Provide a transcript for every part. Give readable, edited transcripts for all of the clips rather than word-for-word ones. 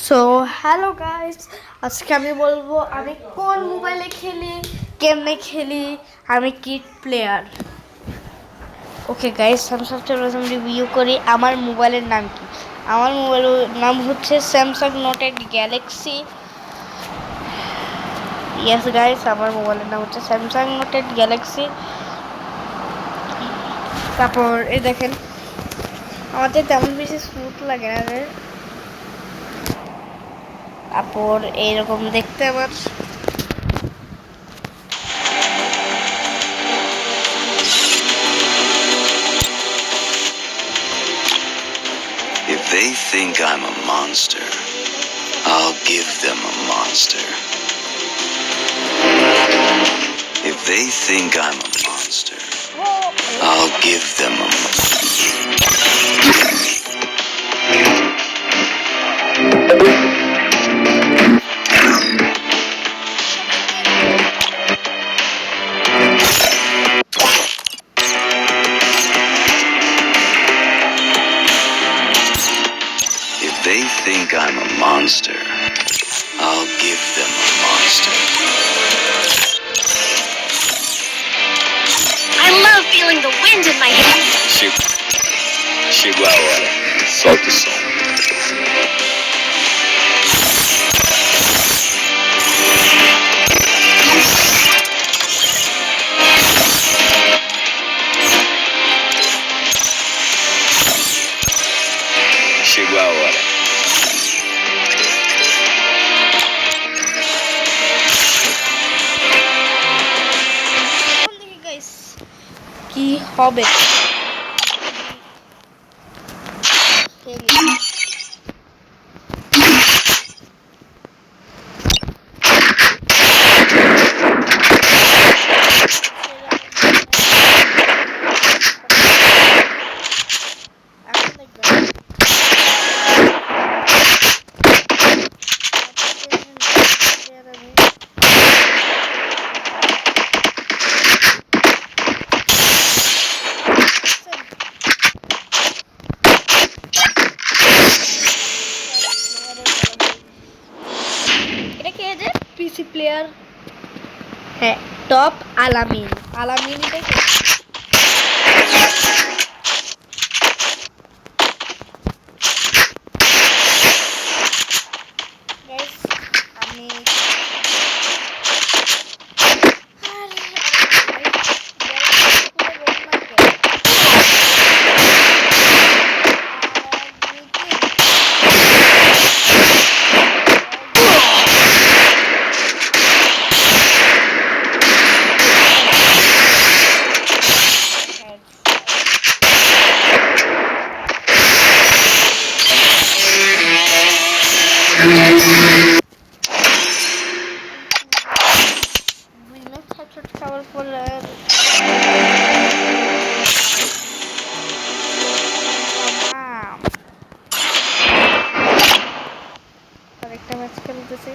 So hello guys, আজকে আমি বলবো আমি কোন মোবাইলে খেলি, কেমনে খেলি, আমি কি প্লেয়ার। ওকে গাইস, আমি সবচেয়ে প্রথম রিভিউ করি আমার মোবাইলের নাম কি। আমার মোবাইলের নাম হচ্ছে Samsung note 8 Galaxy. Yes guys, আমার মোবাইলের নাম হচ্ছে স্যামসাং নোট 8 গ্যালাক্সি। তারপর এই দেখেন, আমাদের তেমন বেশি স্মুথ লাগে না রে। তারপর এইরকম দেখতে আবার If they think I'm a monster, I'll give them a monster. If they think I'm a monster, I'll give them a If they think I'm a monster, I'll give them a monster. I love feeling the wind in my hair. Chegou a hora. Solta o som. Chegou a hora. Guys কি হবে। এটা কে যে পিসি player? হ্যাঁ, top আলামিন। আলামিন এটা কে? Guys আমি খাবার পরে আরেকটা ম্যাচ খেলতেছি।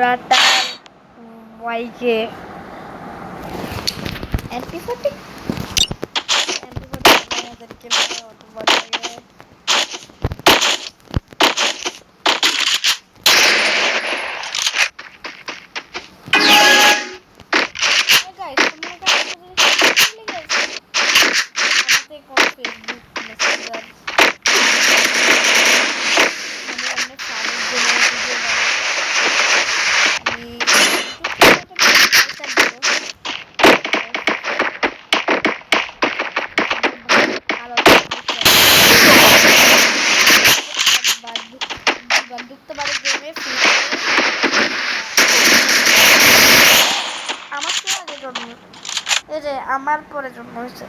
রাটার ওয়াইকে MP40 MP40 আমাদেরকে অত ভালো লাগে। Guys, তোমরা কাছে চলে গেছে আমাদের কোন ফেসবুক মেসেঞ্জার আমি অনেক ফানের জন্য ভিডিও বানাই। আমি ঢুকতে পারি গেমে আমার তো আগে জন্ম এই যে আমার পরে জন্ম হয়েছে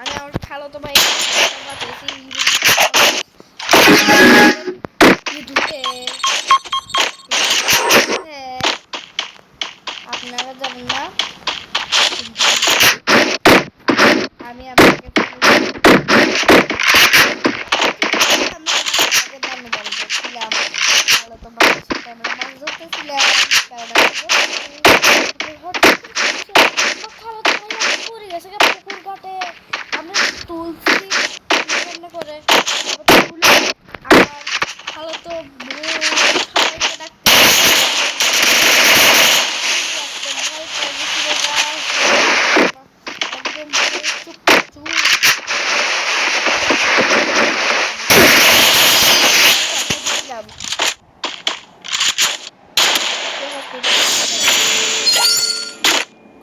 আমি আমার খালাতো ভাই আপনারা জানেন না আমি আপনাকে ছিলাম খালাতো ভাইয়ের সাথে আমরা মাছ ধরতেছিলাম কারণ খালাতো ভাই পড়ে গেছে পুকুর ঘাটে আমরা তুলছি রান্না করে তুলে আমার খালাতো সবাইকে ডাকতে একদম চুপ চুপ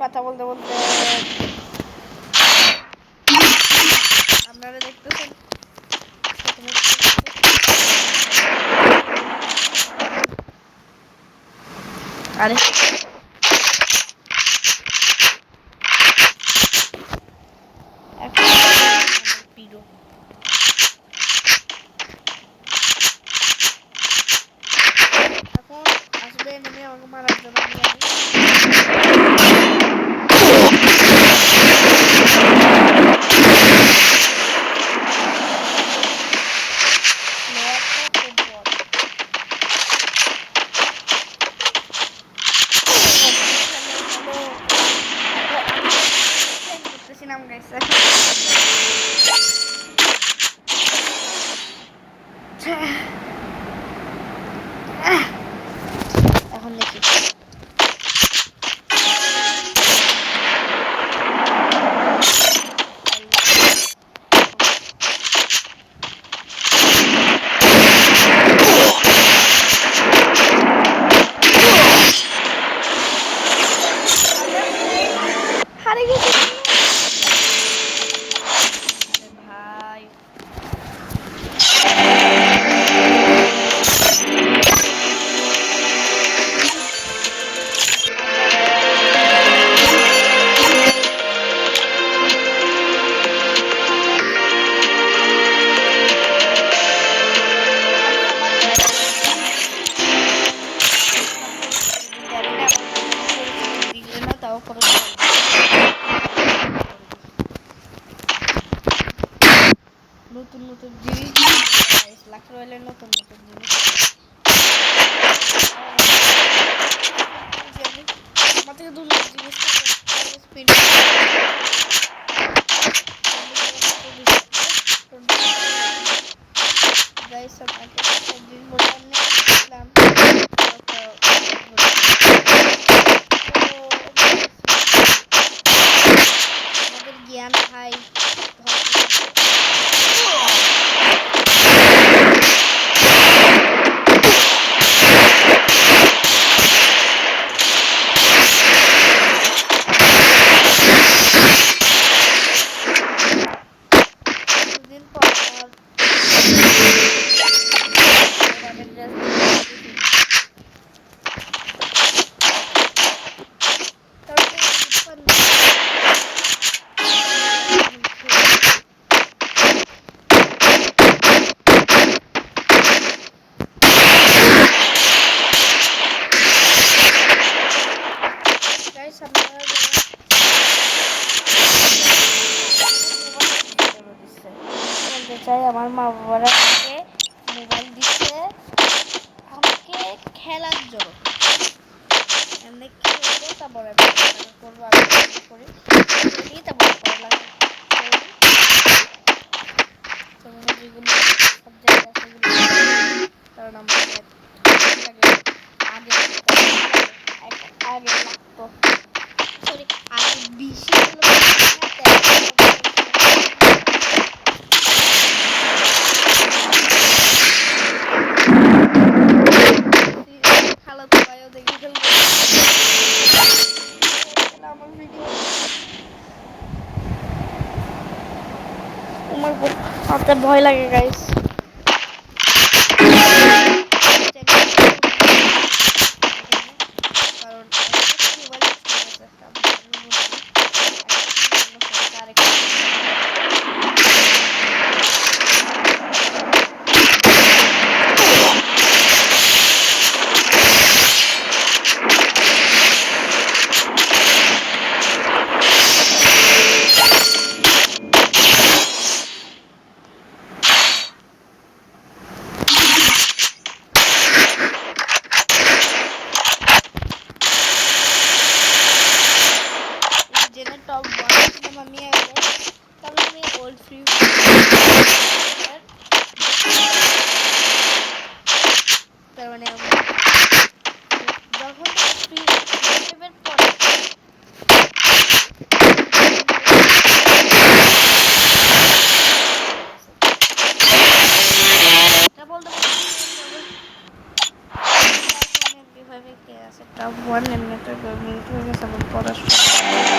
কথা বলতে বলতে আপনারা দেখতেছেন আরে এখন পিরো এখন আসবে নেমে আমাকে মারার জন্য নাম গাইছে এখন দেখি হারিয়ে গেছি ভাই তাও করে নতুন নতুন জিনিস লাখ রয়েলের নতুন নতুন জিনিস আমার থেকে দুটো জিনিস স্পিড গাইস আপনাকে একদিন বললাম নিয়েছিলাম আমাদের জ্ঞান ভাই খেলার জন্য এমনি খেলবো, তারপরে পড়ালেখা করবো। আমি পড়ালেখা করি, করি, তারপরে পড়ালেখা করি, তারপরে যেগুলো সাবজেক্ট আছে সেগুলো করি। কারণ আমার ম্যাথ লাগে, আগে আগে লাগতো, সরি আগে বেশি ভালো খালাতো ভাইও দেখে ফেলবে আমার ভিডিও। আমার হাতে ভয় লাগে গাইস। কারণ মোবাইল জেনে টপ 1 ছিলাম আমি আগে, তবে আমি ওল্ড ফ্রি তার মানে আমি যখন ফ্রি ফাইভের পরে এটা বলতে টপ 1 এমনিতে মিলিটারি সাপোর্ট পড়াশোনা